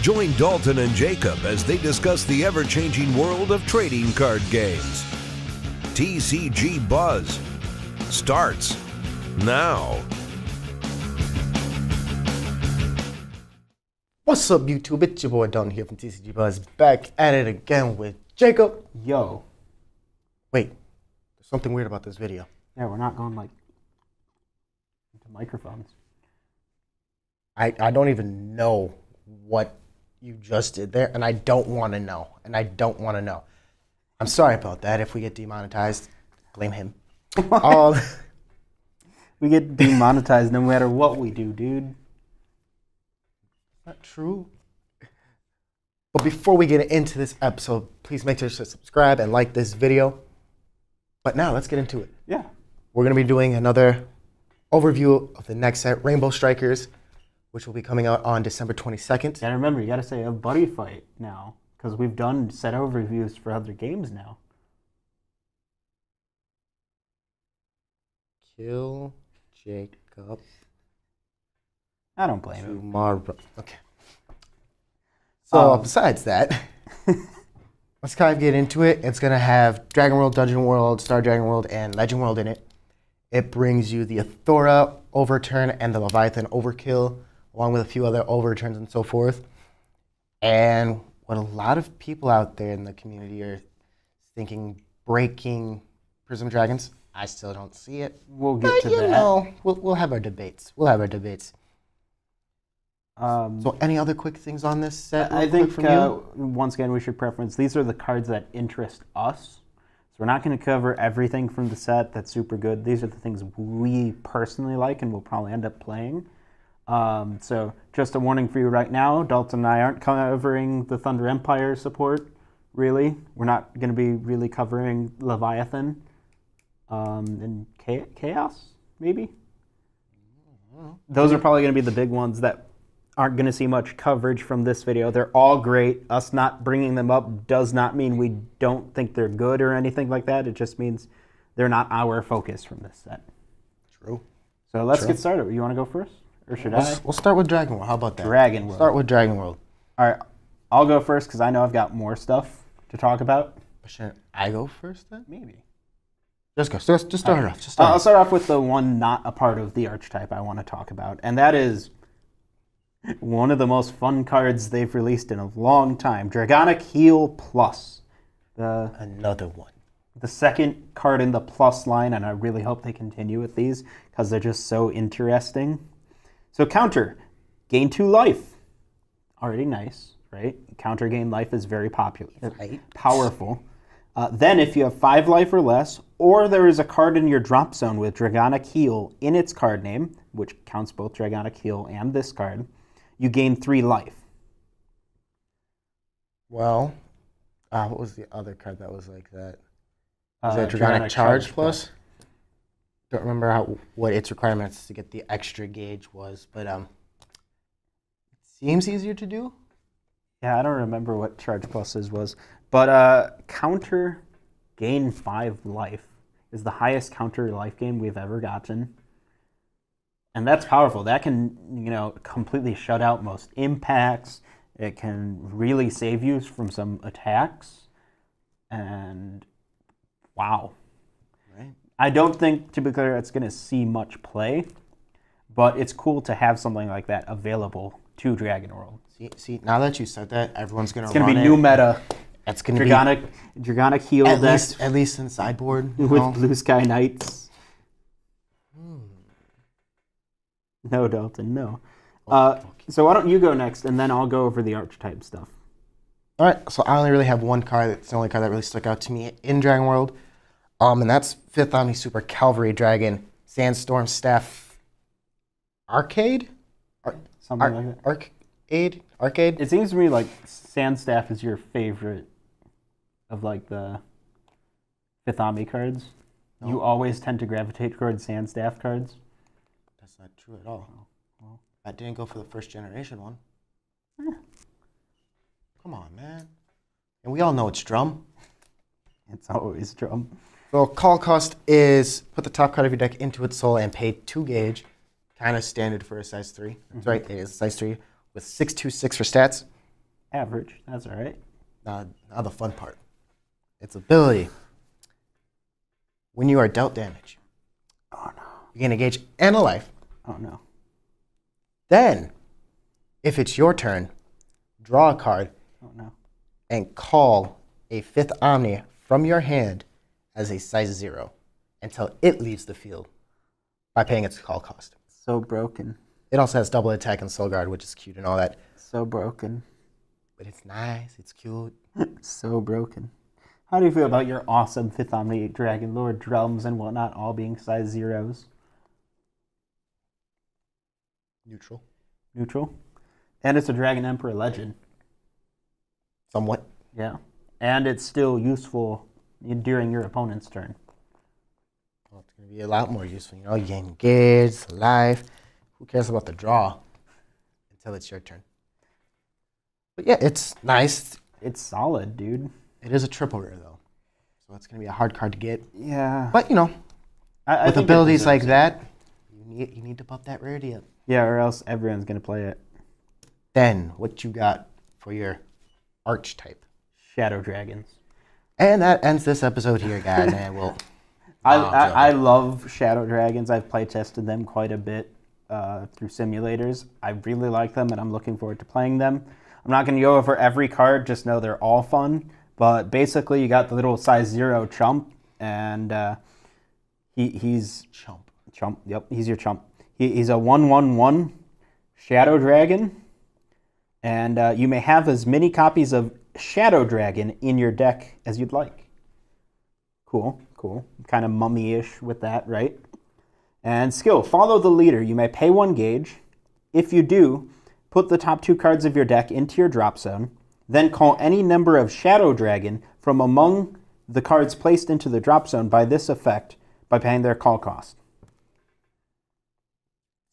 Join Dalton and Jacob as they discuss the ever-changing world of trading card games. TCG Buzz starts now. What's up, YouTube? It's your boy Dalton here from TCG Buzz, back at it again with Jacob. Yo. Wait, there's something weird about this video. Yeah, we're not going like into microphones. I don't even know what you just did there, and I don't want to know. I'm sorry about that. If we get demonetized, blame him. We get demonetized no matter what we do, dude. Not true. But before we get into this episode, please make sure to subscribe and like this video. But now let's get into it. Yeah. We're going to be doing another overview of the next set, Rainbow Strikers, which will be coming out on December 22nd. Gotta remember, you gotta say a buddy fight now, because we've done set overviews for other games now. Kill Jacob. I don't blame him. Tomorrow. Okay. So besides that, let's kind of get into it. It's going to have Dragon World, Dungeon World, Star Dragon World, and Legend World in it. It brings you the Athora Overturn and the Leviathan Overkill, along with a few other overturns and so forth. And what a lot of people out there in the community are thinking, breaking Prism Dragons. I still don't see it. We'll get to that. Know, we'll have our debates. So any other quick things on this set? I think from once again we should preference these are the cards that interest us. So we're not going to cover everything from the set that's super good. These are the things we personally like and we'll probably end up playing. So just a warning for you right now, Dalton and I aren't covering the Thunder Empire support, really. We're not going to be really covering Leviathan and Chaos, maybe? Those are probably going to be the big ones that aren't going to see much coverage from this video. They're all great. Us not bringing them up does not mean we don't think they're good or anything like that. It just means they're not our focus from this set. True. So let's get started. You want to go first? Or should I? We'll start with Dragon World. How about that? Dragon World. Start with Dragon World. All right. I'll go first because I know I've got more stuff to talk about. Shouldn't I go first then? Maybe. Just go. Just start it off. I'll start off with the one not a part of the archetype I want to talk about. And that is one of the most fun cards they've released in a long time. Dragonic Heal Plus. Another one. The second card in the plus line, and I really hope they continue with these because they're just so interesting. So counter, gain 2 life. Already nice, right? Counter gain life is very popular. Right. Powerful. Then if you have 5 life or less, or there is a card in your drop zone with Dragonic Heal in its card name, which counts both Dragonic Heal and this card, you gain 3 life. Well, what was the other card that was like that? Was it Dragonic Charge Plus? Don't remember what its requirements to get the extra gauge was, but it seems easier to do. Yeah, I don't remember what Charge Pluses was. But counter gain 5 life is the highest counter life gain we've ever gotten. And that's powerful. That can, completely shut out most impacts. It can really save you from some attacks. And wow. Right. I don't think, to be clear, it's going to see much play. But it's cool to have something like that available to Dragon World. See, now that you said that, everyone's going to It's going to be new meta. It's going to be Dragonic Heal at least in sideboard with Blue Sky Knights. No, Dalton, no. So why don't you go next, and then I'll go over the archetype stuff. All right, so I only really have one card. It's the only card that really stuck out to me in Dragon World, and that's 5th Omni Super Cavalry Dragon Sandstorm Staff Arcade? Something like that. Arcade? It seems to me like Sandstaff is your favorite of like the 5th Omni cards. No. You always tend to gravitate towards Sandstaff cards. That's not true at all. Well, that didn't go for the first generation one. Come on, man. And we all know it's Drum. It's always Drum. So call cost is put the top card of your deck into its soul and pay 2 gauge. Kind of standard for a size 3. That's right, it is a size 3 with 6/2/6 for stats. Average. That's all right. Now the fun part. Its ability. When you are dealt damage, Oh no. you gain a gauge and a life. Oh no. Then, if it's your turn, draw a card Oh no. and call a 5th Omni from your hand as a size 0 until it leaves the field by paying its call cost. So broken. It also has double attack and soul guard, which is cute and all that. So broken. But it's nice, it's cute. So broken. How do you feel about your awesome 5th Omni Dragon Lord drums and whatnot all being size 0s? Neutral. Neutral. And it's a Dragon Emperor Legend. Somewhat. Yeah. And it's still useful during your opponent's turn. Well, it's going to be a lot more useful. You know, you gain gauge, life. Who cares about the draw until it's your turn? But yeah, it's nice. It's solid, dude. It is a triple rare, though. So it's going to be a hard card to get. Yeah. But, you know, I with think abilities like that, you need to bump that rarity up. Yeah, or else everyone's going to play it. Then, what you got for your archetype? Shadow Dragons. And that ends this episode here, guys. And we'll. I love Shadow Dragons. I've play tested them quite a bit through simulators. I really like them, and I'm looking forward to playing them. I'm not going to go over every card, just know they're all fun. But basically, you got the little size 0 chump, and he's... Chump. Chump, yep, he's your chump. He's a 1/1/1 Shadow Dragon, and you may have as many copies of Shadow Dragon in your deck as you'd like. Cool, cool. Kind of mummy-ish with that, right? And skill, follow the leader. You may pay 1 gauge. If you do, put the top 2 cards of your deck into your drop zone, then call any number of Shadow Dragon from among the cards placed into the drop zone by this effect by paying their call cost.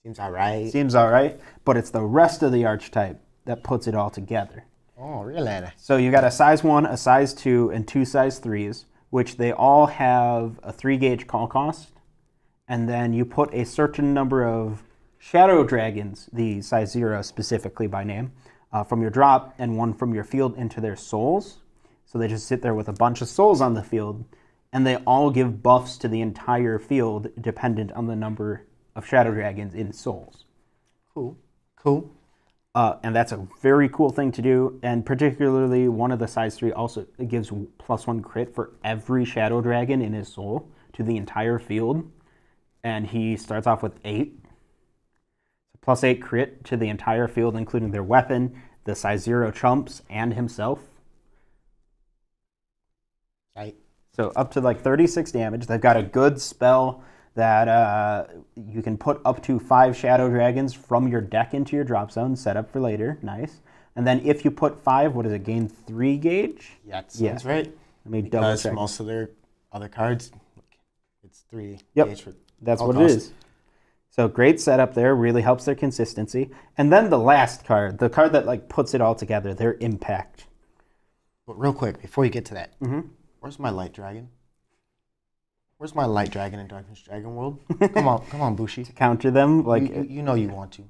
Seems all right. Seems all right, but it's the rest of the archetype that puts it all together. Oh, really? So you got a size 1, a size 2, and 2 size 3s, which they all have a 3 gauge call cost. And then you put a certain number of Shadow Dragons, the size 0 specifically by name, from your drop and 1 from your field into their souls. So they just sit there with a bunch of souls on the field, and they all give buffs to the entire field dependent on the number of Shadow Dragons in souls. Cool. Cool. And that's a very cool thing to do, and particularly one of the size 3 also gives +1 crit for every Shadow Dragon in his soul to the entire field, and he starts off with 8. +8 crit to the entire field, including their weapon, the size 0 chumps, and himself. Right. So up to like 36 damage. They've got a good spell that you can put up to 5 Shadow Dragons from your deck into your drop zone, set up for later. Nice. And then if you put 5, what does it, gain 3 gauge? Yeah, that sounds right. Let me double Because check. most of their other cards, it's 3 Yep, gauge for that's all what cost. it is. So great setup there, really helps their consistency. And then the last card, the card that like puts it all together, their impact. But real quick, before you get to that, where's my light dragon? Where's my light dragon in Darkness Dragon World? Come on, Bushi. To counter them, like You know you want to.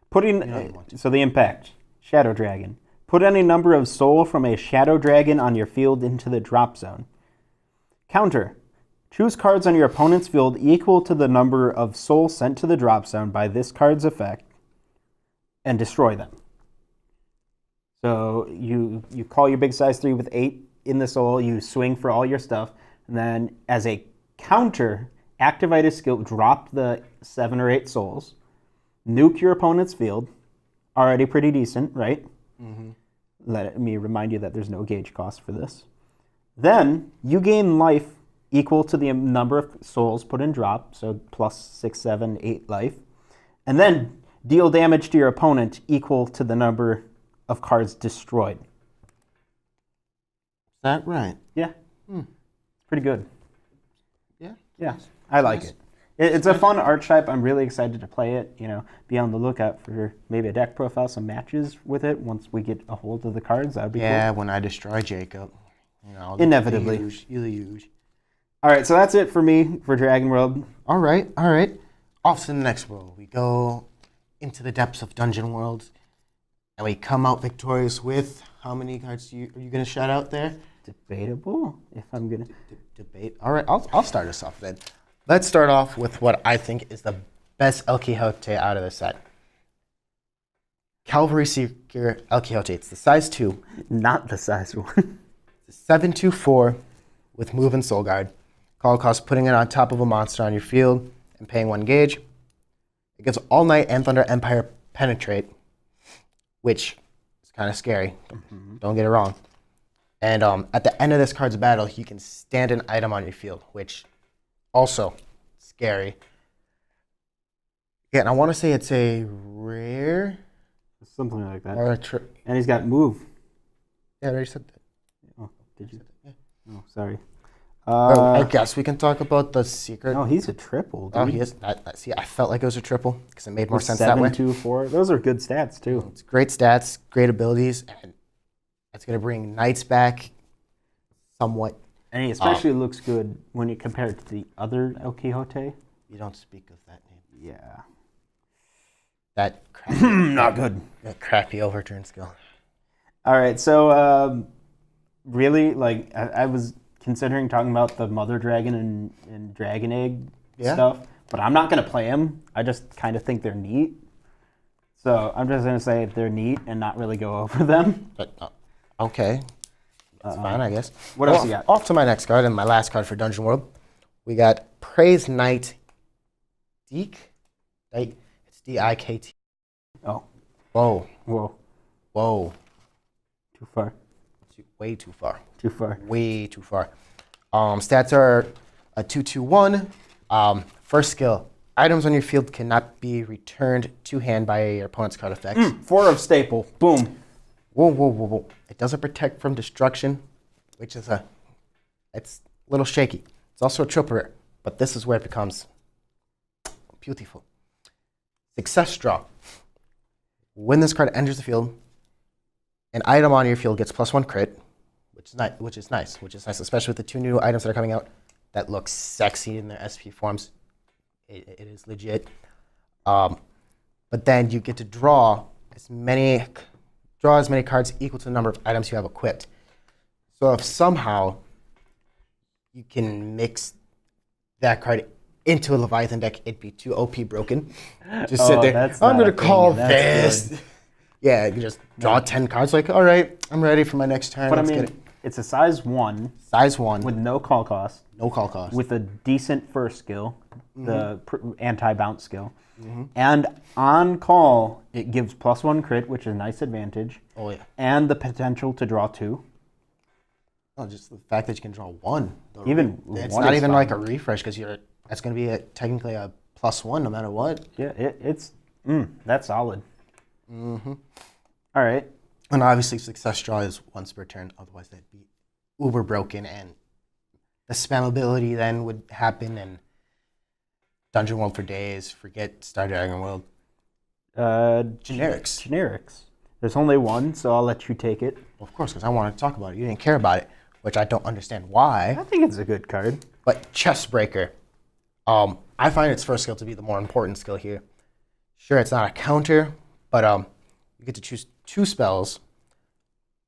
putting. you want to. So the impact, Shadow Dragon. Put any number of soul from a Shadow Dragon on your field into the drop zone. Counter. Choose cards on your opponent's field equal to the number of soul sent to the drop zone by this card's effect, and destroy them. So you call your big size 3 with 8 in the soul, you swing for all your stuff, and then as a counter, activate a skill, drop the 7 or 8 souls, nuke your opponent's field, already pretty decent, right? Let me remind you that there's no gauge cost for this. Then you gain life equal to the number of souls put in drop, so +6, 7, 8 life, and then deal damage to your opponent equal to the number of cards destroyed. Is that right? Yeah. Pretty good. Yeah. Yeah, I like it. It's a fun archetype. I'm really excited to play it. You know, be on the lookout for maybe a deck profile, some matches with it once we get a hold of the cards. That would be cool. Yeah, when I destroy Jacob. You know, Inevitably. The huge. All right, so that's it for me for Dragon World. All right. Off to the next world. We go into the depths of Dungeon Worlds, and we come out victorious with how many cards are you going to shout out there? Debatable, if I'm going to... Debate. All right, I'll start us off then. Let's start off with what I think is the best El Quixote out of the set. Cavalry Seeker El Quixote. It's the size 2. Not the size 1. It's a 7/2/4 with move and soul guard. Call cost putting it on top of a monster on your field and paying 1 gauge. It gives All Night and Thunder Empire penetrate, which is kind of scary. Don't get it wrong. And at the end of this card's battle, you can stand an item on your field, which also scary. Yeah, and I want to say it's a rare. Something like that. Or And he's got move. Yeah, I already said that. Oh, did you? Yeah. Oh, sorry. I guess we can talk about the secret. No, he's a triple. Dude. Oh, he is. See, I felt like it was a triple because it made more sense that way. 7/2/4. Those are good stats too. It's great stats, great abilities, and it's going to bring Knights back somewhat. And he especially looks good when you compare it to the other El Quixote. You don't speak of that name. Yeah. That crappy, Not good. that crappy overturn skill. All right, so really, like, I was considering talking about the Mother Dragon and Dragon Egg stuff, but I'm not going to play them. I just kind of think they're neat. So I'm just going to say they're neat and not really go over them. But okay, that's fine, I guess. What else you got? Off to my next card and my last card for Dungeon World. We got Praise Knight Deke. It's D-I-K-T. Oh. Whoa. Whoa. Whoa. Too far. Way too far. Too far. Way too far. Stats are a 2/2/1. First skill. Items on your field cannot be returned to hand by your opponent's card effects. 4 of staple. Boom. Whoa. It doesn't protect from destruction, which is it's a little shaky. It's also a triple rare, but this is where it becomes beautiful. Success draw. When this card enters the field, an item on your field gets +1 crit, which is nice, especially with the 2 new items that are coming out that look sexy in their SP forms. It is legit. But then you get to draw as many cards equal to the number of items you have equipped. So if somehow you can mix that card into a Leviathan deck, it'd be too OP broken. Just sit there. I'm going to call this. Yeah, you just draw 10 cards. Like, all right, I'm ready for my next turn. But I mean, it's a size 1. Size 1. With no call cost. No call cost. With a decent first skill, the anti-bounce skill. And on call, it gives +1 crit, which is a nice advantage. Oh, yeah. And the potential to draw 2. Oh, just the fact that you can draw 1. It's one not is even fine. like a refresh because that's going to be technically a +1 no matter what. Yeah, it's that's solid. All right. And obviously, success draw is once per turn. Otherwise, that'd be uber broken, and the spammability then would happen, and Dungeon World for days. Forget Star Dragon World. Generics. There's only one, so I'll let you take it. Well, of course, because I wanted to talk about it. You didn't care about it, which I don't understand why. I think it's a good card. But Chest Breaker. I find its first skill to be the more important skill here. Sure, it's not a counter, but you get to choose 2 spells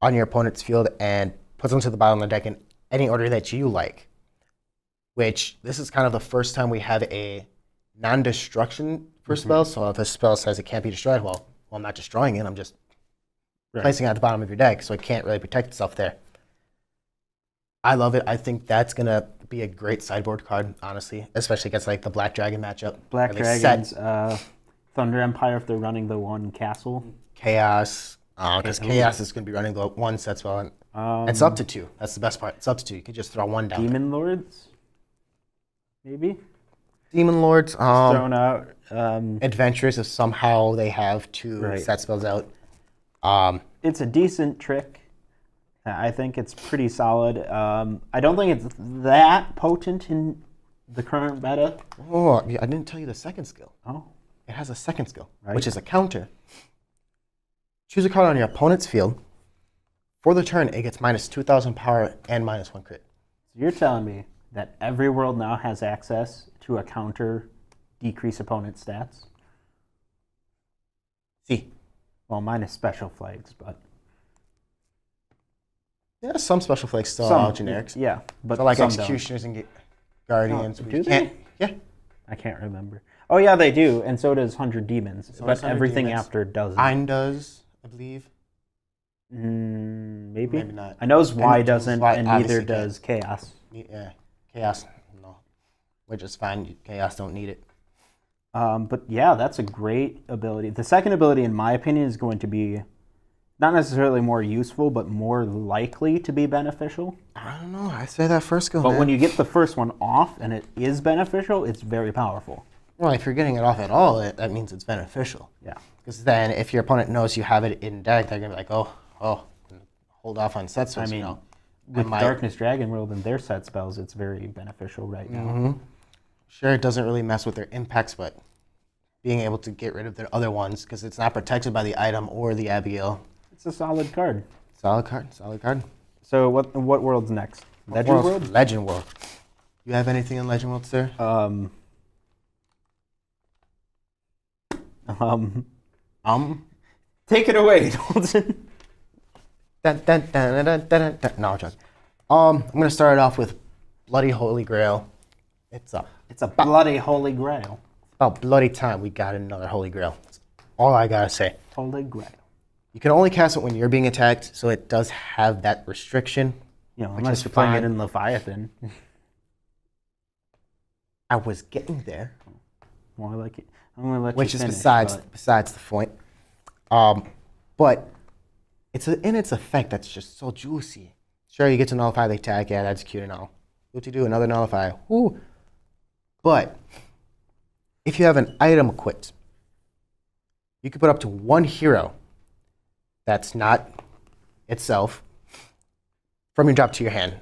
on your opponent's field and put them to the bottom of the deck in any order that you like. Which, this is kind of the first time we have a non-destruction for spells. So if a spell says it can't be destroyed, well, I'm not destroying it. I'm just placing it at the bottom of your deck, so it can't really protect itself there. I love it. I think that's going to be a great sideboard card, honestly, especially against like the Black Dragon matchup. Black Dragons, Thunder Empire if they're running the 1 castle. Chaos, because Chaos is going to be running the 1 set spell. And it's up to 2. That's the best part. It's up to 2. You could just throw 1 down. Demon Lords, maybe? Demon Lords. Thrown out. Adventurers, if somehow they have 2 set spells out. It's a decent trick. I think it's pretty solid. I don't think it's that potent in the current meta. Oh, I didn't tell you the second skill. Oh. It has a second skill, which is a counter. Choose a card on your opponent's field. For the turn, it gets -2,000 power and -1 crit. So you're telling me that every world now has access to a counter decrease opponent stats? See. Well, minus special flags, but Yeah, some special flags still some are generics. Yeah, but So like some don't. executioners and guardians. Oh, we do can't- they? Yeah. I can't remember. Oh yeah, they do, and so does 100 Demons. does But 100 everything Demons. after doesn't. Ein does, I believe. Maybe. Maybe not. I know Y And doesn't, Y and neither obviously does Chaos. Yeah. Chaos, no. Which is fine. Chaos don't need it. But yeah, that's a great ability. The second ability, in my opinion, is going to be not necessarily more useful, but more likely to be beneficial. I don't know. I say that first skill. But man. when you get the first one off and it is beneficial, it's very powerful. Well, if you're getting it off at all, that means it's beneficial. Yeah. Because then if your opponent knows you have it in deck, they're going to be like, oh, hold off on sets. I mean, you know. with Darkness Dragon World and their set spells, it's very beneficial right now. Mm-hmm. Sure, it doesn't really mess with their impacts, but being able to get rid of their other ones, because it's not protected by the item or the Abigail. It's a solid card. Solid card, solid card. So what world's next? Legend World? Legend World. You have anything in Legend World, sir? Take it away, Dalton. Dun, dun, dun, dun, dun, dun, dun. No, I'm joking. I'm going to start it off with Bloody Holy Grail. It's It's a bloody holy grail. about bloody time we got another Holy Grail. That's all I got to say. Holy grail. You can only cast it when you're being attacked, so it does have that restriction. You know, Which unless is you're playing fine. it in Leviathan. I was getting there, More like it. I'm gonna let which you is finish, besides the point. But it's in its effect that's just so juicy. Sure, you get to nullify the attack. Yeah, that's cute and all. What you do? Another nullify. Woo. But if you have an item equipped, you can put up to one hero that's not itself from your drop to your hand.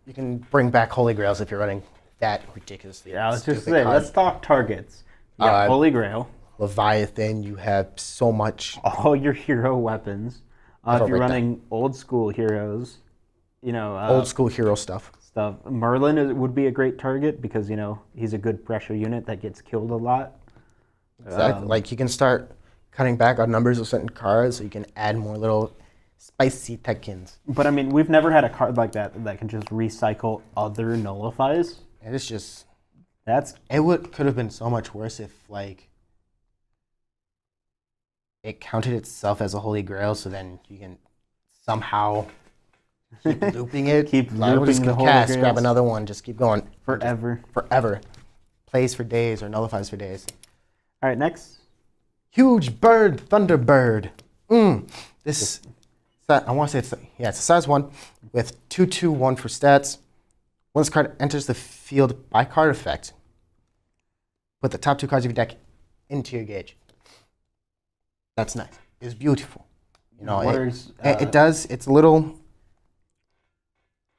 You can bring back Holy Grails if you're running that ridiculously. Yeah, let's just stupid say, card. let's talk targets. Yeah, Holy Grail. Leviathan, you have so much. All your hero weapons. If I'll you're write that. running old school heroes, you know, Old school hero stuff. stuff. Merlin would be a great target because, you know, he's a good pressure unit that gets killed a lot. Exactly. Like you can start cutting back on numbers of certain cards, so you can add more little spicy techins. But I mean, we've never had a card like that that can just recycle other nullifies. And it's just That's could have been so much worse if like it counted itself as a Holy Grail, so then you can somehow keep looping it. Keep Like, we'll just looping the Holy cast, grab Grails. another one, just keep going forever. forever. Plays for days or nullifies for days. All right, next. Huge Bird, Thunderbird. This, I want to say it's a size 1 with 2/2/1 for stats. When this card enters the field by card effect, put the top 2 cards of your deck into your gauge. That's nice. It's beautiful. You know, it does. It's a little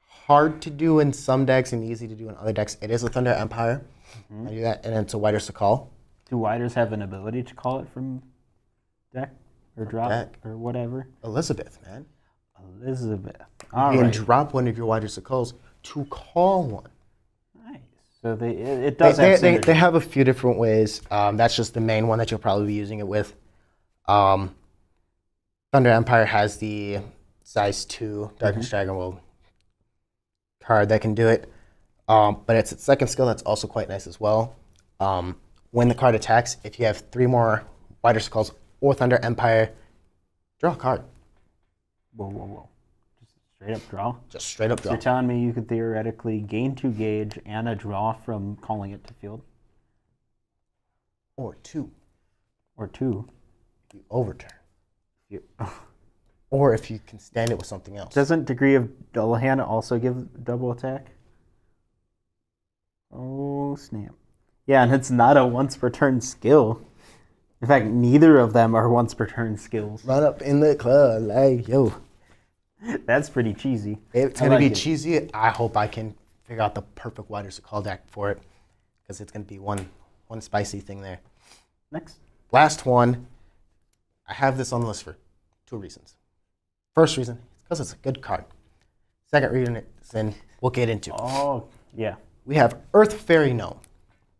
hard to do in some decks and easy to do in other decks. It is a Thunder Empire. I do that, and it's a Whiter Sakal. Do Widers have an ability to call it from deck or drop deck. or whatever? Elizabeth, man. Elizabeth. You All can right. drop one of your Whiter Sakals to call one. Nice. So it does have synergy. They have a few different ways. That's just the main one that you'll probably be using it with. Thunder Empire has the size 2 Darkness Dragon World card that can do it. But it's its second skill that's also quite nice as well. When the card attacks, if you have 3 more Whiter Skulls or Thunder Empire, draw a card. Whoa. Just straight up draw. Just straight up So draw. you're telling me you could theoretically gain 2 gauge and a draw from calling it to field? Or 2. Or 2? You overturn. You- Or if you can stand it with something else. Doesn't Degree of Dullahan also give double attack? Oh, snap. Yeah, and it's not a once per turn skill. In fact, neither of them are once per turn skills. Run up in the club like, yo. That's pretty cheesy. It's I going to like be it. cheesy. I hope I can figure out the perfect Whiter Sakal deck for it. Because it's going to be one spicy thing there. Next. Last one. I have this on the list for 2 reasons. First reason, it's because it's a good card. Second reason, we'll get into. Oh, yeah. We have Earth Fairy Gnome.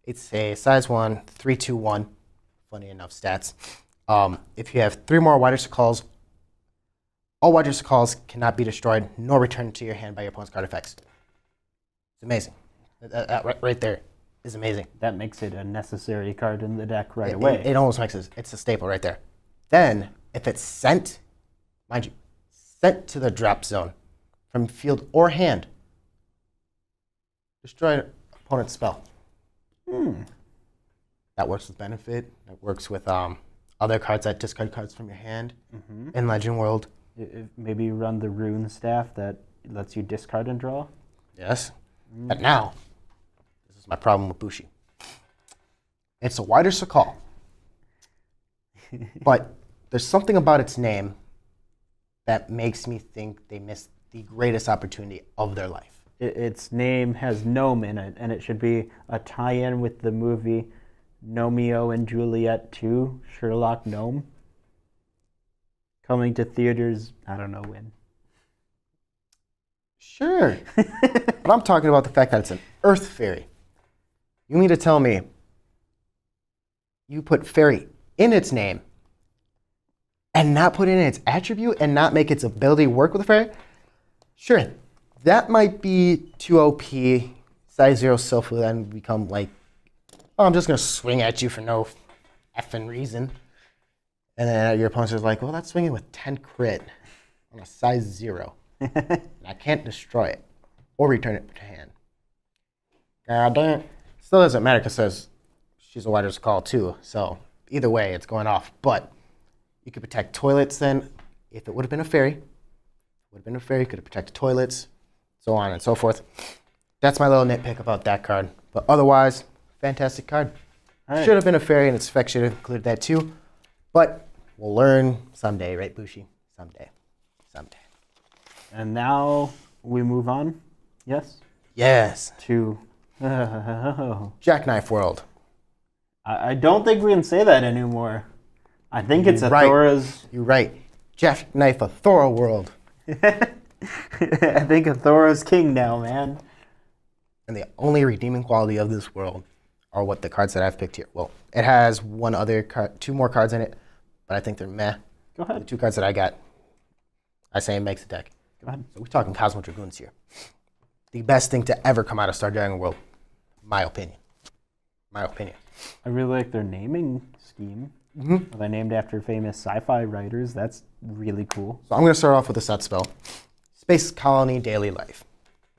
It's a size 1, 3/2/1. Funny enough stats. If you have 3 more Wider Calls, all Wider Calls cannot be destroyed nor returned to your hand by your opponent's card effects. It's amazing. That right there is amazing. That makes it a necessary card in the deck right away. It almost makes it. It's a staple right there. Then, if it's sent, mind you, sent to the drop zone from field or hand, destroy an opponent's spell. That works with Benefit. That works with other cards that discard cards from your hand in Legend World. Maybe you run the Rune Staff that lets you discard and draw. Yes. But now, this is my problem with Bushi. It's a Wider Call. But there's something about its name that makes me think they missed the greatest opportunity of their life. Its name has Gnome in it, and it should be a tie-in with the movie Romeo and Juliet 2, Sherlock Gnome. Coming to theaters, I don't know when. Sure. But I'm talking about the fact that it's an Earth Fairy. You mean to tell me you put Fairy in its name and not put in its attribute and not make its ability work with a Fairy? Sure. That might be too OP. Size 0 Sylph will then become like, oh, I'm just going to swing at you for no effing reason. And then your opponent's like, well, that's swinging with 10 crit on a size 0. And I can't destroy it or return it to hand. God damn. Still doesn't matter because it says she's a Wider Call too. So either way, it's going off. But you could protect toilets then. If it would have been a fairy, you could have protected toilets, so on and so forth. That's my little nitpick about that card. But otherwise, fantastic card. Right. Should have been a fairy, and its effect should have included that too. But we'll learn someday, right, Bushi? Someday. And now we move on, yes? Yes. To Jackknife World. I don't think we can say that anymore. I think it's right. Athora's... You're right. Jackknife Athora World. I think Athora's king now, man. And the only redeeming quality of this world are what the cards that I've picked here. Well, it has one other card, 2 more cards in it, but I think they're meh. Go ahead. The 2 cards that I got, I say it makes a deck. Go ahead. So we're talking Cosmo Dragoons here. The best thing to ever come out of Star Dragon World, my opinion. I really like their naming scheme. They're named after famous sci-fi writers. That's really cool. So I'm going to start off with a set spell. Space Colony Daily Life.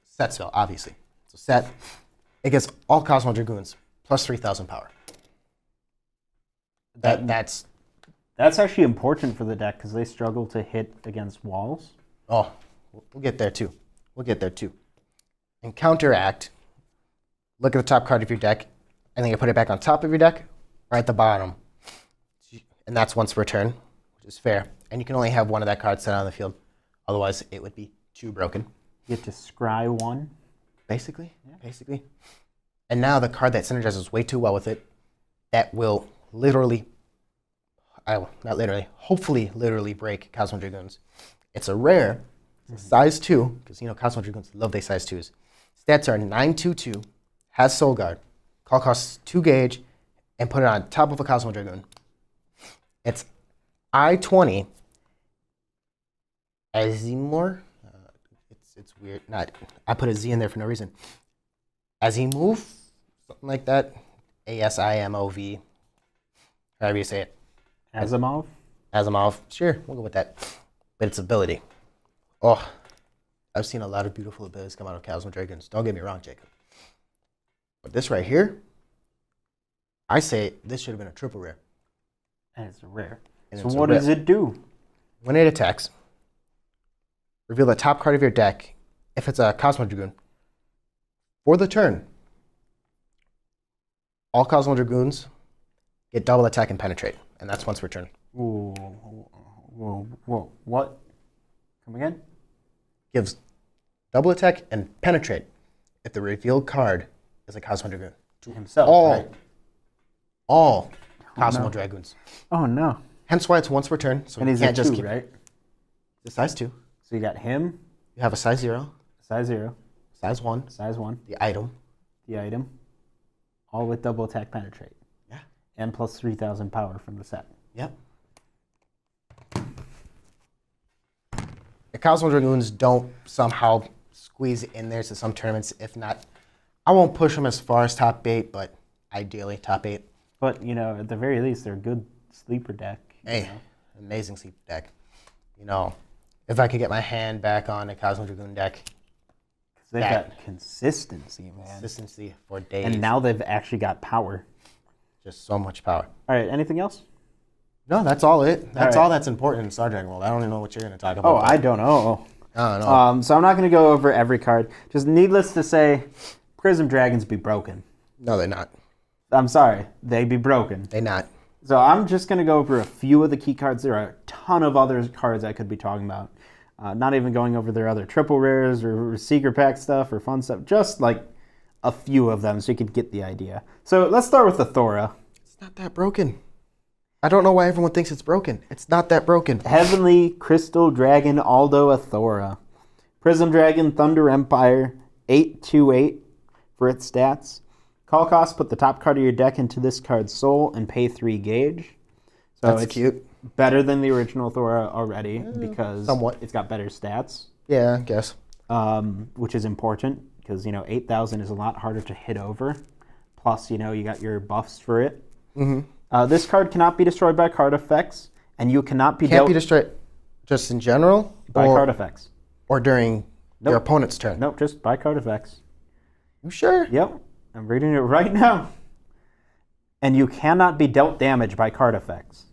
Set spell, obviously. So set, it gets all Cosmo Dragoons, plus 3,000 power. That's actually important for the deck because they struggle to hit against walls. Oh, we'll get there too. And counteract, look at the top card of your deck, and then you put it back on top of your deck, or at the bottom. And that's once per turn, which is fair. And you can only have one of that card set on the field. Otherwise, it would be too broken. You get to scry 1. Basically. And now the card that synergizes way too well with it, that will hopefully literally break Cosmo Dragoons. It's a rare, it's a size 2, because you know Cosmo Dragoons love their size 2s. Stats are 9/2/2, has Soul Guard, call costs 2 gauge, and put it on top of a Cosmo Dragoon. It's I-20 Azimor. It's weird. I put a Z in there for no reason. Azimov, something like that. ASIMOV. However you say it. Asimov. Sure, we'll go with that. But its ability. Oh, I've seen a lot of beautiful abilities come out of Cosmo Dragons. Don't get me wrong, Jacob. But this right here, I say this should have been a triple rare. And it's a rare. And so what does it do? When it attacks, reveal the top card of your deck. If it's a Cosmo Dragoon, for the turn, all Cosmo Dragoons get double attack and penetrate. And that's once per turn. Whoa. What? Come again? Gives double attack and penetrate if the revealed card is a Cosmo Dragoon. To himself, all Cosmo Dragoons. Oh, no. Hence why it's once per turn. So and he's you can't a 2, just keep right? It's a size 2. So you got him. You have a size 0. Size 0. Size 1. Size 1. The item. All with double attack penetrate. Yeah. And plus 3,000 power from the set. Yep. the Cosmo Dragoons don't somehow squeeze in there to some tournaments. If not, I won't push them as far as top 8, but ideally top 8. But, you know, at the very least, they're a good sleeper deck. Hey, amazing sleeper deck. You know, if I could get my hand back on a Cosmo Dragoon deck. Because they've got consistency, man. Consistency for days. And now they've actually got power. Just so much power. All right, anything else? No, that's all it. That's right. all that's important in Star Dragon World. I don't even know what you're going to talk about. Oh, I don't know. I don't know. So I'm not going to go over every card. Just needless to say, Prism Dragons be broken. No, they're not. I'm sorry, they be broken. They're not. So I'm just going to go over a few of the key cards. There are a ton of other cards I could be talking about. Not even going over their other triple rares or secret pack stuff or fun stuff. Just like a few of them so you could get the idea. So let's start with the Thora. It's not that broken. I don't know why everyone thinks it's broken. It's not that broken. Heavenly Crystal Dragon Aldo Athora. Prism Dragon Thunder Empire 8/8 for its stats. Call cost, put the top card of your deck into this card's soul and pay 3 gauge. So That's it's cute. better than the original Thora already because somewhat. it's got better stats, Yeah, I guess. which is important because, you know, 8,000 is a lot harder to hit over. Plus, you know, you got your buffs for it. Mm-hmm. This card cannot be destroyed by card effects, and you cannot be Can't dealt be destroyed just in general? by card effects. Or during your Nope. opponent's turn? Nope, just by card effects. You sure? Yep, I'm reading it right now. And you cannot be dealt damage by card effects.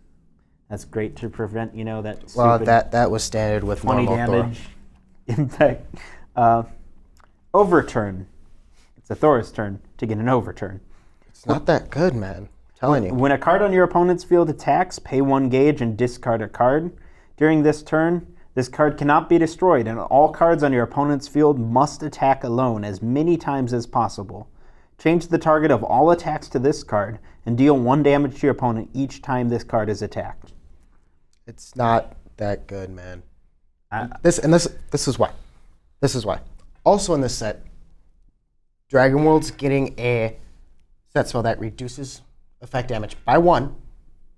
That's great to prevent, you know, that Well, stupid that was standard with 20 normal Thor. damage impact. Overturn. It's a Thor's turn to get an overturn. It's not that good, man. I'm telling you. When a card on your opponent's field attacks, pay 1 gauge and discard a card. During this turn, this card cannot be destroyed, and all cards on your opponent's field must attack alone as many times as possible. Change the target of all attacks to this card and deal 1 damage to your opponent each time this card is attacked. It's not that good, man. This is why. This is why. Also in this set, Dragon World's getting a set spell that reduces effect damage by 1,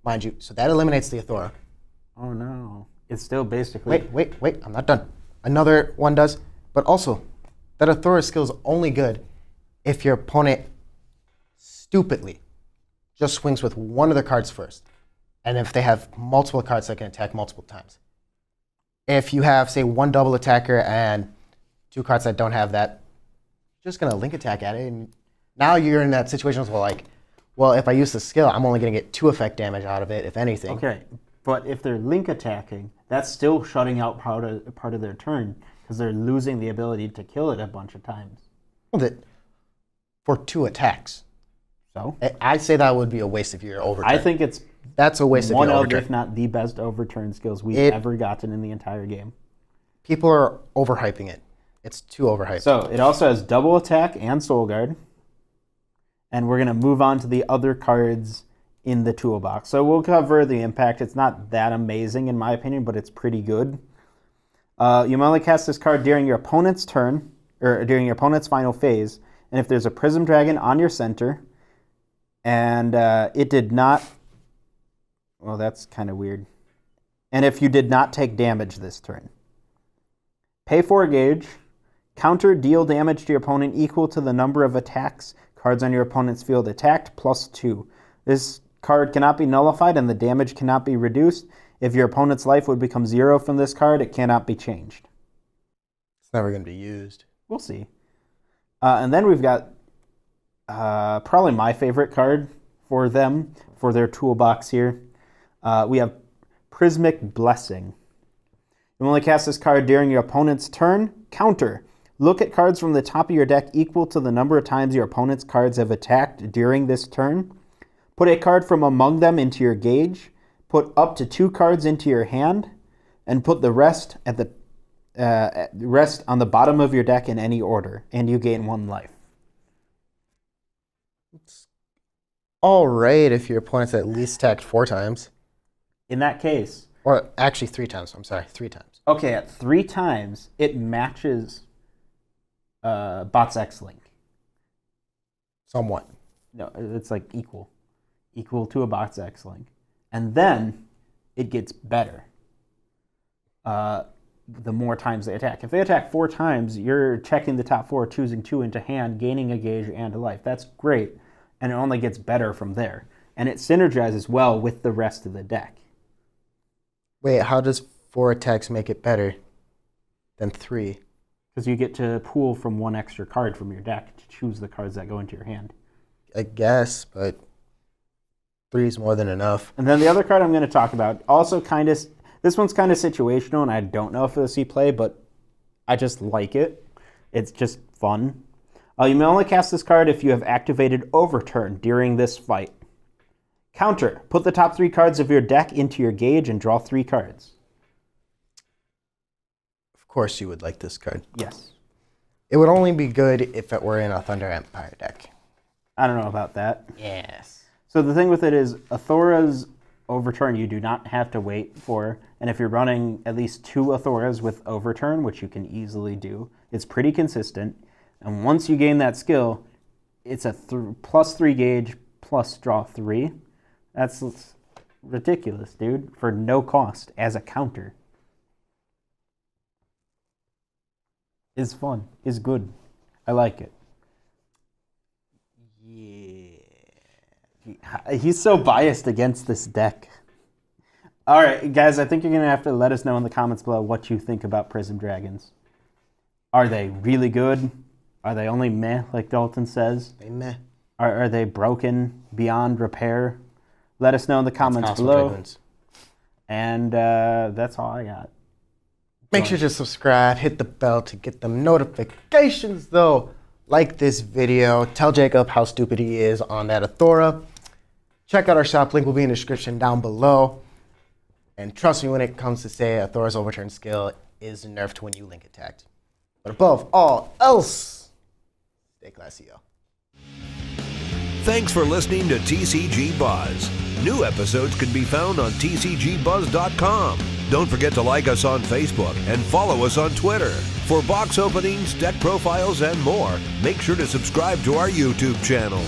mind you. So that eliminates the Athora. Oh no. It's still basically... Wait. I'm not done. Another one does. But also, that Athora skill is only good if your opponent stupidly just swings with one of their cards first. And if they have multiple cards that can attack multiple times. If you have, say, 1 double attacker and 2 cards that don't have that, you're just going to link attack at it. And now you're in that situation where, like, well, if I use the skill, I'm only going to get 2 effect damage out of it, if anything. Okay, but if they're link attacking, that's still shutting out part of their turn because they're losing the ability to kill it a bunch of times. For 2 attacks. So? I'd say that would be a waste of your overturn. I think it's that's a waste of one your of, overturn. if not the best overturn skills we've ever gotten in the entire game. People are overhyping it. It's too overhyped. So it also has double attack and soul guard. And we're going to move on to the other cards in the toolbox. So we'll cover the impact. It's not that amazing in my opinion, but it's pretty good. You may only cast this card during your opponent's turn, or during your opponent's final phase. And if there's a Prism Dragon on your center, and it did not... Well, that's kind of weird. And if you did not take damage this turn. Pay 4 gauge. Counter deal damage to your opponent equal to the number of attacks cards on your opponent's field attacked plus 2. This card cannot be nullified and the damage cannot be reduced. If your opponent's life would become 0 from this card, it cannot be changed. It's never going to be used. We'll see. And then we've got probably my favorite card for them, for their toolbox here. We have Prismic Blessing. You only cast this card during your opponent's turn. Counter. Look at cards from the top of your deck equal to the number of times your opponent's cards have attacked during this turn. Put a card from among them into your gauge. Put up to 2 cards into your hand. And put the rest at the rest on the bottom of your deck in any order. And you gain 1 life. It's all right if your opponent's at least attacked 4 times. In that case... Or actually 3 times. I'm sorry, 3 times. Okay, at 3 times, it matches Bots X Link. Somewhat. No, it's like equal. Equal to a Bots X Link. And then it gets better. the more times they attack. If they attack 4 times, you're checking the top 4, choosing 2 into hand, gaining a gauge and a life. That's great, and it only gets better from there. And it synergizes well with the rest of the deck. Wait, how does 4 attacks make it better than 3? Because you get to pool from 1 extra card from your deck to choose the cards that go into your hand. I guess, but 3 is more than enough. And then the other card I'm going to talk about, also kind of, this one's kind of situational, and I don't know if it'll see play, but I just like it. It's just fun. You may only cast this card if you have activated Overturn during this fight. Counter, put the top 3 cards of your deck into your gauge and draw 3 cards. Of course you would like this card. Yes. It would only be good if it were in a Thunder Empire deck. I don't know about that. Yes. So the thing with it is, Athora's Overturn you do not have to wait for, and if you're running at least 2 Athoras with Overturn, which you can easily do, it's pretty consistent, and once you gain that skill, it's a plus 3 gauge, plus draw 3. That's ridiculous, dude, for no cost as a counter. Is fun, is good. I like it. He's so biased against this deck. All right, guys, I think you're going to have to let us know in the comments below what you think about Prism Dragons. Are they really good? Are they only meh, like Dalton says? They meh. Are they broken beyond repair? Let us know in the comments Cosmo below. Dragoons. And that's all I got. Make sure to subscribe, hit the bell to get them notifications, though. Like this video. Tell Jacob how stupid he is on that Athora. Check out our shop. Link will be in the description down below. And trust me when it comes to say Athora's Overturn skill is nerfed when you link attacked. But above all else, stay classy, yo. Thanks for listening to TCG Buzz. New episodes can be found on tcgbuzz.com. Don't forget to like us on Facebook and follow us on Twitter. For box openings, deck profiles, and more, make sure to subscribe to our YouTube channel.